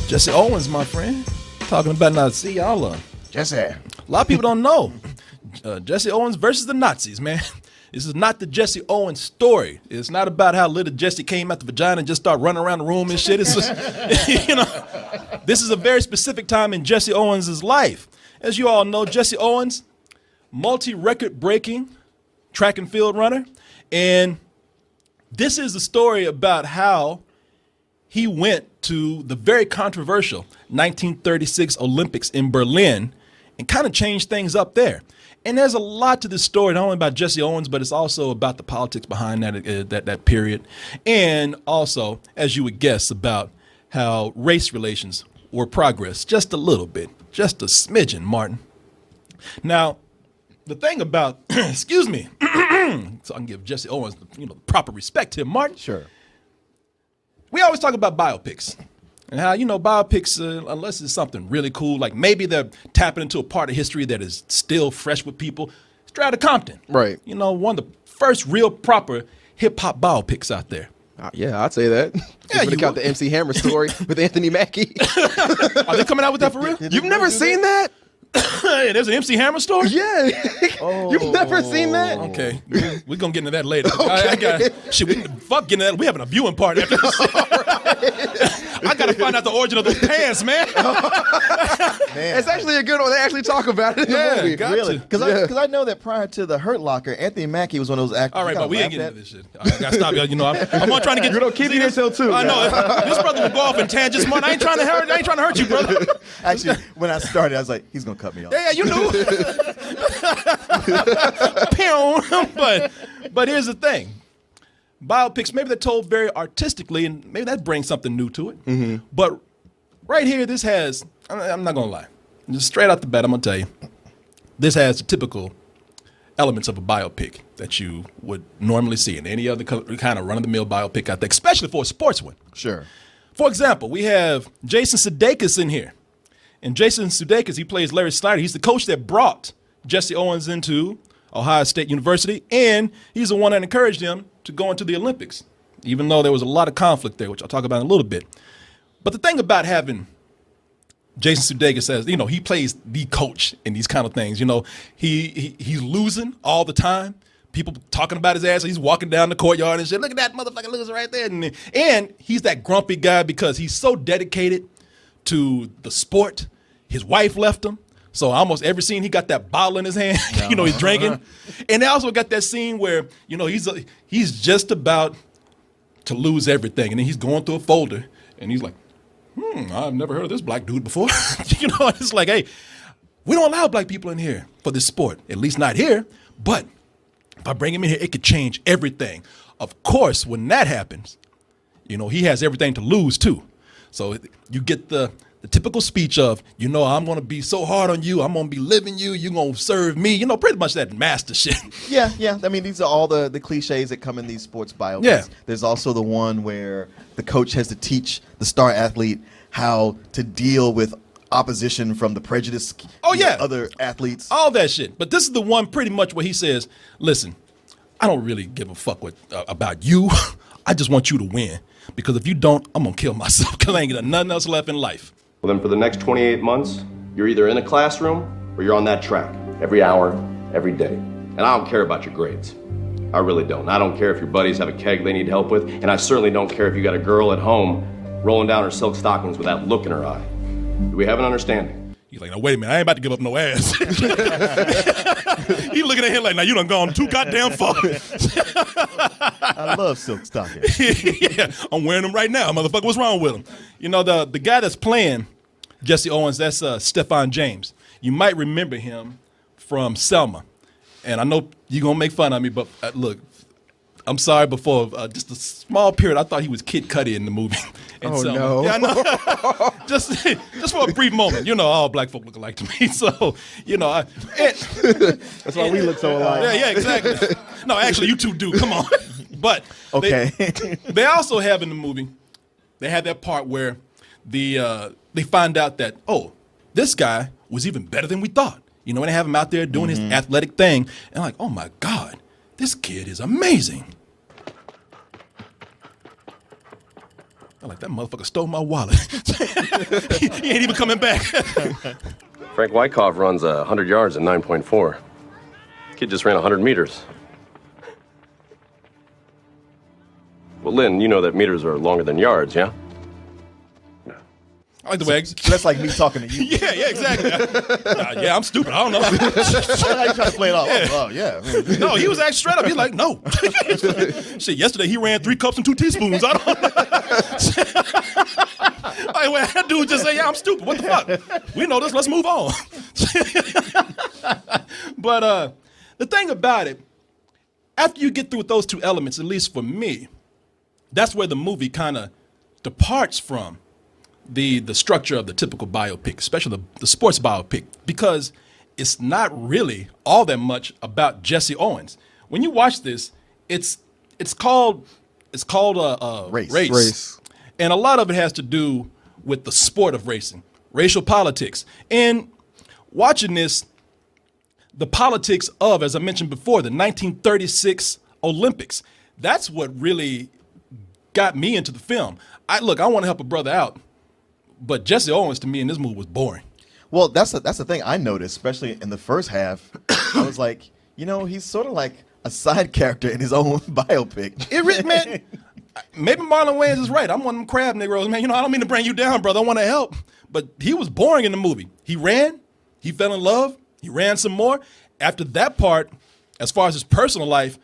Jesse Owens, my friend. Talking about Nazi. Y'all, Jesse. a lot of people don't know. Jesse Owens versus the Nazis, man. This is not the Jesse Owens story. It's not about how little Jesse came out the vagina and just started running around the room and shit. It's just, this is a very specific time in Jesse Owens' life. As you all know, Jesse Owens, multi-record breaking track and field runner. And this is the story about how he went to the very controversial 1936 Olympics in Berlin and kind of changed things up there. And there's a lot to this story, not only about Jesse Owens, but it's also about the politics behind that period. And also, as you would guess, about how race relations were progressed just a little bit, just a smidgen, Martin. Now, the thing about, excuse me, so I can give Jesse Owens the proper respect here, Martin. Sure. We always talk about biopics. And how, biopics, unless it's something really cool, like maybe they're tapping into a part of history that is still fresh with people. Straight Outta Compton. Right. One of the first real proper hip-hop biopics out there. Yeah, I'd say that. Yeah, you got the MC Hammer story with Anthony Mackie. Are they coming out with that for real? You've never seen that? There's an MC Hammer story? Yeah. You've never seen that? Okay. We're going to get into that later. Okay. Fuck getting into that. We having a viewing party after this. I got to find out the origin of those pants, man. It's actually a good one. They actually talk about it in the movie. Really? Because I know that prior to the Hurt Locker, Anthony Mackie was one of those actors. All right, but we ain't getting into this shit. I got to stop. I'm not trying to get. You don't keep it until 2. I know. This brother will go off in tangents, man. I ain't trying to hurt you, brother. Actually, when I started, I was like, he's going to cut me off. Yeah, you knew. But here's the thing. Biopics, maybe they're told very artistically, and maybe that brings something new to it. Mm-hmm. But right here, this has, I'm not going to lie. Just straight out the bat, I'm going to tell you, this has the typical elements of a biopic that you would normally see in any other kind of run-of-the-mill biopic out there, especially for a sports one. Sure. For example, we have Jason Sudeikis in here. And Jason Sudeikis, he plays Larry Snyder. He's the coach that brought Jesse Owens into Ohio State University, and he's the one that encouraged him to go into the Olympics, even though there was a lot of conflict there, which I'll talk about in a little bit. But the thing about having Jason Sudeikis as, he plays the coach in these kind of things. He's losing all the time. People talking about his ass. He's walking down the courtyard and shit. Look at that motherfucking loser right there. And he's that grumpy guy because he's so dedicated to the sport. His wife left him. So almost every scene, he got that bottle in his hand. He's drinking. And they also got that scene where, he's just about to lose everything. And then he's going through a folder. And he's like, I've never heard of this black dude before. It's like, hey, we don't allow black people in here for this sport. At least not here. But if I bring him in here, it could change everything. Of course, when that happens, he has everything to lose, too. So you get the typical speech of, I'm going to be so hard on you. I'm going to be living you. You're going to serve me. Pretty much that master shit. Yeah. I mean, these are all the cliches that come in these sports biopics. Yeah. There's also the one where the coach has to teach the star athlete how to deal with opposition from the prejudice other athletes. All that shit. But this is the one pretty much where he says, listen, I don't really give a fuck about you. I just want you to win. Because if you don't, I'm going to kill myself because I ain't got nothing else left in life. Well, then for the next 28 months, you're either in a classroom or you're on that track every hour, every day. And I don't care about your grades. I really don't. I don't care if your buddies have a keg they need help with, and I certainly don't care if you got a girl at home rolling down her silk stockings with that look in her eye. Do we have an understanding? He's like, now, wait a minute, I ain't about to give up no ass. He looking at him like, now, you done gone too goddamn far. I love silk stockings. Yeah, I'm wearing them right now, motherfucker. What's wrong with them? The guy that's playing Jesse Owens, that's Stephan James. You might remember him from Selma. And I know you're going to make fun of me, but look, I'm sorry, before just a small period, I thought he was Kid Cudi in the movie. Selma. No. Yeah, I know. just for a brief moment. All black folk look alike to me. So, That's why we look so alike. Yeah, exactly. No, actually, you two do. Come on. But okay. They also have in the movie, they have that part where they find out that, this guy was even better than we thought. When they have him out there doing his athletic thing, and like, oh my God, this kid is amazing. I'm like, that motherfucker stole my wallet. He ain't even coming back. Frank Wyckoff runs 100 yards in 9.4. Kid just ran 100 meters. Well, Lynn, you know that meters are longer than yards, yeah? I like the way. So that's like me talking to you. Yeah, exactly. Yeah, I'm stupid. I don't know. How you trying to play it off? Yeah. Oh, yeah. No, he was actually straight up. He's like, no. Shit, yesterday he ran 3 cups and 2 teaspoons. I don't know. Like, that dude just say, yeah, I'm stupid. What the fuck? We know this. Let's move on. But the thing about it, after you get through with those 2 elements, at least for me, that's where the movie kind of departs from the structure of the typical biopic, especially the sports biopic, because it's not really all that much about Jesse Owens. When you watch this, it's called race, and a lot of it has to do with the sport of racing, racial politics, and watching this, the politics of, as I mentioned before, the 1936 Olympics. That's what really got me into the film. I want to help a brother out. But Jesse Owens, to me, in this movie was boring. Well, that's the thing I noticed, especially in the first half. I was like, he's sort of like a side character in his own biopic. Man, maybe Marlon Wayans is right. I'm one of them crab Negroes, man. I don't mean to bring you down, brother. I want to help. But he was boring in the movie. He ran. He fell in love. He ran some more. After that part, as far as his personal life,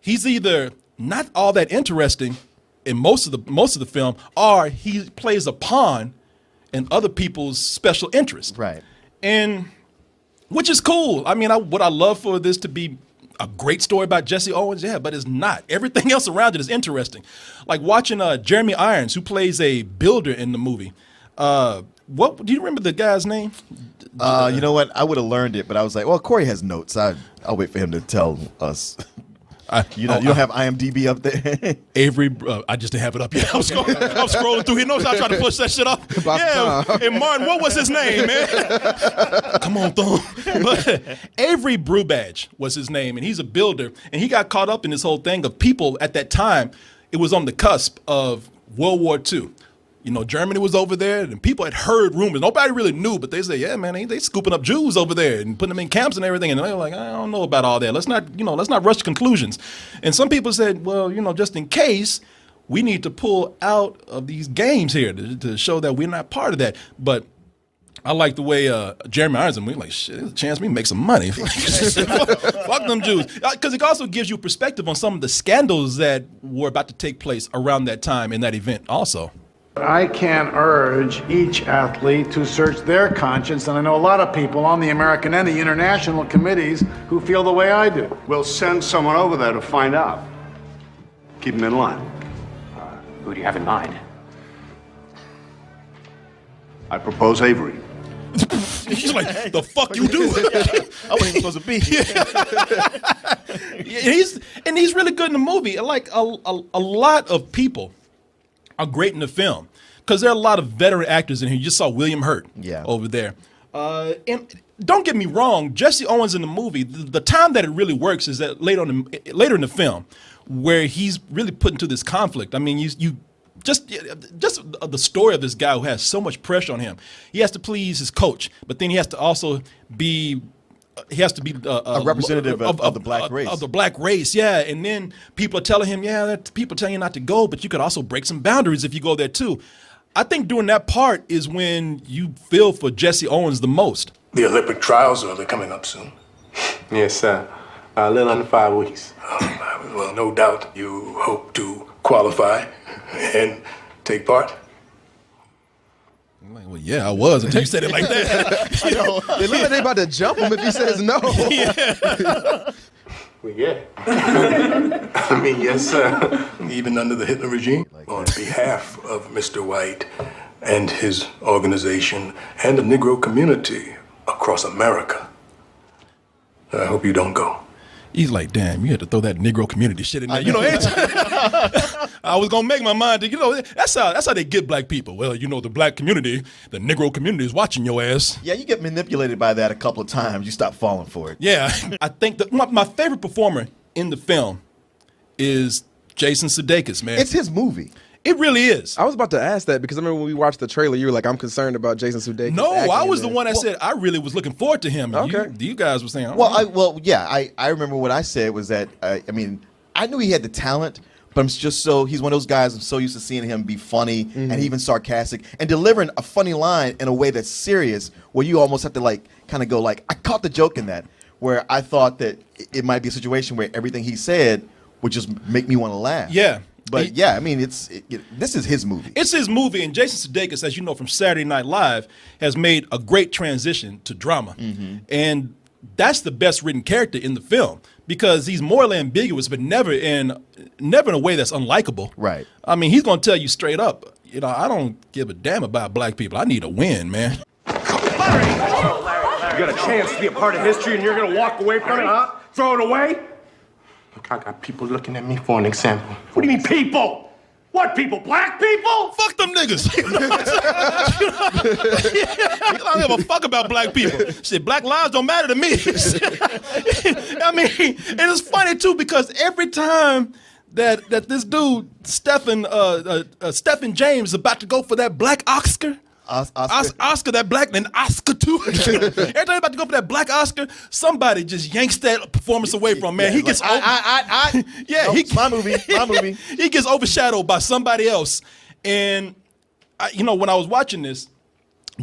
he's either not all that interesting in most of the film, or he plays a pawn in other people's special interest. Right. And which is cool. I mean, would I love for this to be a great story about Jesse Owens? Yeah, but it's not. Everything else around it is interesting. Like watching Jeremy Irons, who plays a builder in the movie. What do you remember the guy's name? You know what? I would have learned it, but I was like, well, Corey has notes. I'll wait for him to tell us. You don't have IMDb up there? Avery, I just didn't have it up yet. I'm scrolling through. He knows I try to push that shit up. And Martin, what was his name, man? Come on, Thumb. But Avery Brubadge was his name, and he's a builder. And he got caught up in this whole thing of people at that time. It was on the cusp of World War II. Germany was over there, and people had heard rumors. Nobody really knew, but they say, yeah, man, they scooping up Jews over there and putting them in camps and everything. And they were like, I don't know about all that. Let's not rush to conclusions. And some people said, well, just in case, we need to pull out of these games here to show that we're not part of that. But I like the way Jeremy Irons, and we're like, shit, there's a chance we make some money. Fuck them Jews. Because it also gives you perspective on some of the scandals that were about to take place around that time in that event also. I can urge each athlete to search their conscience, and I know a lot of people on the American and the international committees who feel the way I do. We'll send someone over there to find out. Keep them in line. Who do you have in mind? I propose Avery. He's like, the fuck you do? I wasn't even supposed to be here. He's really good in the movie. Like a lot of people are great in the film because there are a lot of veteran actors in here. You just saw William Hurt over there. And don't get me wrong, Jesse Owens in the movie, the time that it really works is that later in the film where he's really put into this conflict. I mean, you just the story of this guy who has so much pressure on him. He has to please his coach, but then he has to also be a representative of the black race. Of the black race, yeah. And then people are telling him, people telling you not to go, but you could also break some boundaries if you go there too. I think during that part is when you feel for Jesse Owens the most. The Olympic trials are coming up soon. Yes, sir. A little under 5 weeks. Well, no doubt you hope to qualify and take part. I'm like, well, yeah, I was until you said it like that. They look like they about to jump him if he says no. Yeah. Well, yeah. I mean, yes, sir. Even under the Hitler regime, on behalf of Mr. White and his organization and the Negro community across America, I hope you don't go. He's like, damn, you had to throw that Negro community shit in there. I was gonna make my mind. That's how they get black people. Well, the black community, the Negro community is watching your ass. Yeah, you get manipulated by that a couple of times. You stop falling for it. Yeah, I think that my favorite performer in the film is Jason Sudeikis, man. It's his movie. It really is. I was about to ask that because I remember when we watched the trailer, you were like, I'm concerned about Jason Sudeikis. No, I was the one that said I really was looking forward to him. Okay. You guys were saying, I remember what I said was that, I knew he had the talent, but he's one of those guys, I'm so used to seeing him be funny and even sarcastic and delivering a funny line in a way that's serious where you almost have to kind of go I caught the joke in that, where I thought that it might be a situation where everything he said would just make me want to laugh. Yeah. But this is his movie. It's his movie, and Jason Sudeikis, as you know from Saturday Night Live, has made a great transition to drama. And that's the best written character in the film because he's morally ambiguous, but never in a way that's unlikable. Right. I mean, he's going to tell you straight up, I don't give a damn about black people. I need a win, man. You got a chance to be a part of history, and you're going to walk away from it, huh? Throw it away? Look, I got people looking at me for an example. What do you mean, people? What people? Black people? Fuck them niggas. I don't give a fuck about black people. Shit, black lives don't matter to me. I mean, and it's funny too because every time that this dude Stephan James is about to go for that black Oscar. Oscar, that black, and Oscar too. Every time he's about to go for that black Oscar, somebody just yanks that performance away from him, man. He gets my movie. He gets overshadowed by somebody else. And when I was watching this,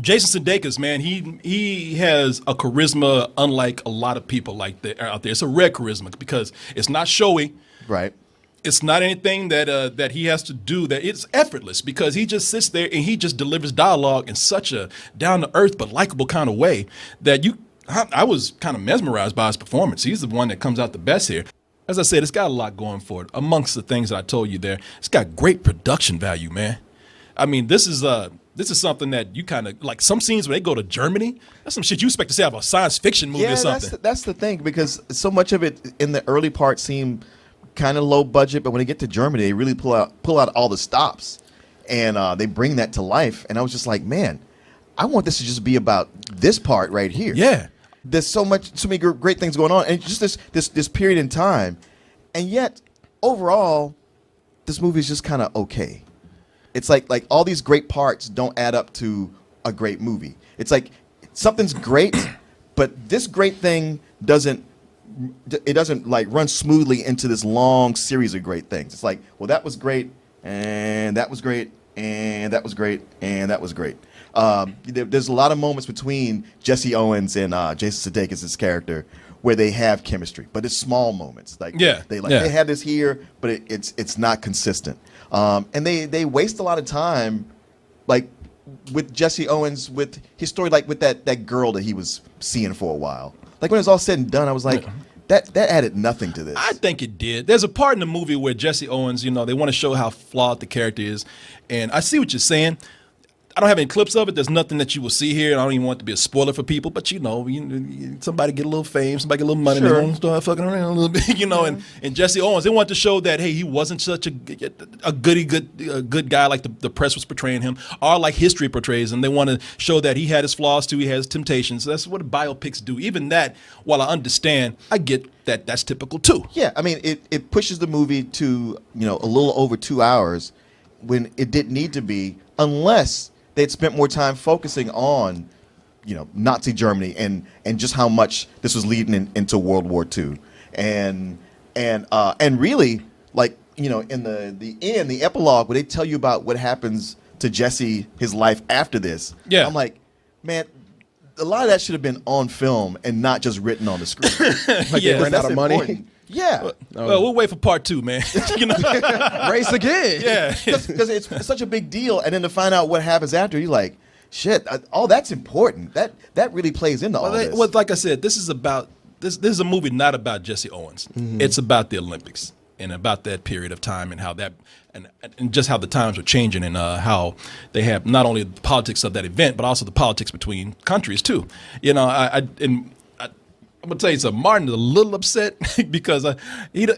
Jason Sudeikis, man, he has a charisma unlike a lot of people out there. It's a rare charisma because it's not showy. Right. It's not anything that he has to do. That it's effortless because he just sits there and he just delivers dialogue in such a down to earth but likable kind of way that I was kind of mesmerized by his performance. He's the one that comes out the best here. As I said, it's got a lot going for it. Amongst the things that I told you there, it's got great production value, man. I mean, this is something that you kind of like. Some scenes where they go to Germany, that's some shit you expect to see out of a science fiction movie or something. That's the thing because so much of it in the early part seemed kind of low budget, but when they get to Germany, they really pull out all the stops, and they bring that to life. And I was just like, man, I want this to just be about this part right here. Yeah, there's so many great things going on, and just this period in time, and yet overall, this movie is just kind of okay. It's like all these great parts don't add up to a great movie. It's like something's great, but this great thing doesn't run smoothly into this long series of great things. It's like, well, that was great, and that was great, and that was great, and that was great. There's a lot of moments between Jesse Owens and Jason Sudeikis' character where they have chemistry, but it's small moments. They have this here, but it's not consistent. And they waste a lot of time, like with Jesse Owens with his story, like with that girl that he was seeing for a while. Like when it was all said and done, I was like, that added nothing to this. I think it did. There's a part in the movie where Jesse Owens, they want to show how flawed the character is. And I see what you're saying. I don't have any clips of it. There's nothing that you will see here. And I don't even want it to be a spoiler for people. But, somebody get a little fame, somebody get a little money, sure. They want to start fucking around a little bit, And Jesse Owens, they want to show that, hey, he wasn't such a good guy like the press was portraying him, or like history portrays him. They want to show that he had his flaws too, he has temptations. So that's what biopics do. Even that, while I understand, I get that that's typical too. Yeah, I mean, it pushes the movie to, a little over 2 hours when it didn't need to be, unless they'd spent more time focusing on, Nazi Germany and just how much this was leading into World War II, and really, like, in the end, the epilogue, where they tell you about what happens to Jesse, his life after this. Yeah, I'm like, man, a lot of that should have been on film and not just written on the screen. Like they ran out of money. Important. Yeah. Well, we'll wait for part 2, man. Race again. Yeah. Because it's such a big deal. And then to find out what happens after, you're like, shit, all that's important. That really plays into all this. Well, like I said, this is a movie not about Jesse Owens. Mm-hmm. It's about the Olympics and about that period of time and how that and just how the times were changing and how they have not only the politics of that event, but also the politics between countries too. I'm gonna tell you something. Martin is a little upset because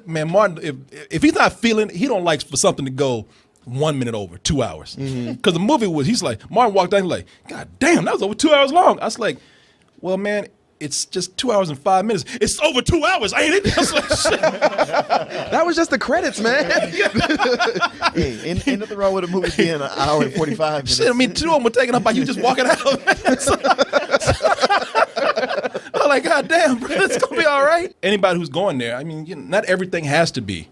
Martin, if he's not feeling, he don't like for something to go 1 minute over 2 hours. Because the movie he's like, Martin walked out, he's like, God damn, that was over 2 hours long. I was like, well, man, it's just 2 hours and 5 minutes. It's over 2 hours, ain't it? That's like, shit. That was just the credits, man. Hey, ain't nothing wrong with a movie being an hour and 45 minutes. Shit, I mean, 2 of them were taken up by you just walking out. I'm like, God damn, bro, it's going to be all right. Anybody who's going there, I mean, not everything has to be,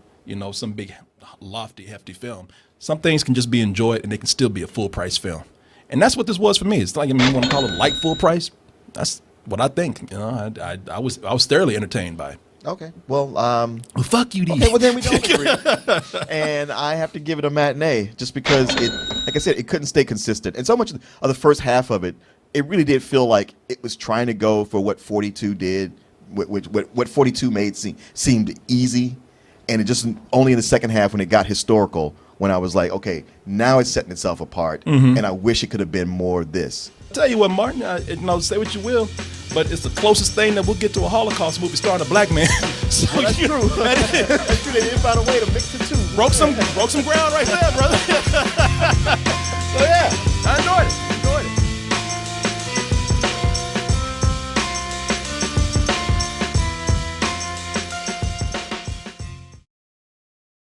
some big, lofty, hefty film. Some things can just be enjoyed, and they can still be a full-price film. And that's what this was for me. It's like, you want to call it light full price? That's what I think. I was thoroughly entertained by it. Okay. Well, fuck you, D. Okay, well then we don't agree. And I have to give it a matinee just because like I said, it couldn't stay consistent. And so much of the first half of it, it really did feel like it was trying to go for what 42 did, what 42 made seemed easy. And it just only in the second half when it got historical, when I was like, okay, now it's setting itself apart, and I wish it could have been more of this. Tell you what, Martin, say what you will, but it's the closest thing that we'll get to a Holocaust movie starring a black man. So That's true. That's true. They didn't find a way to mix the two. Broke some ground right there, brother.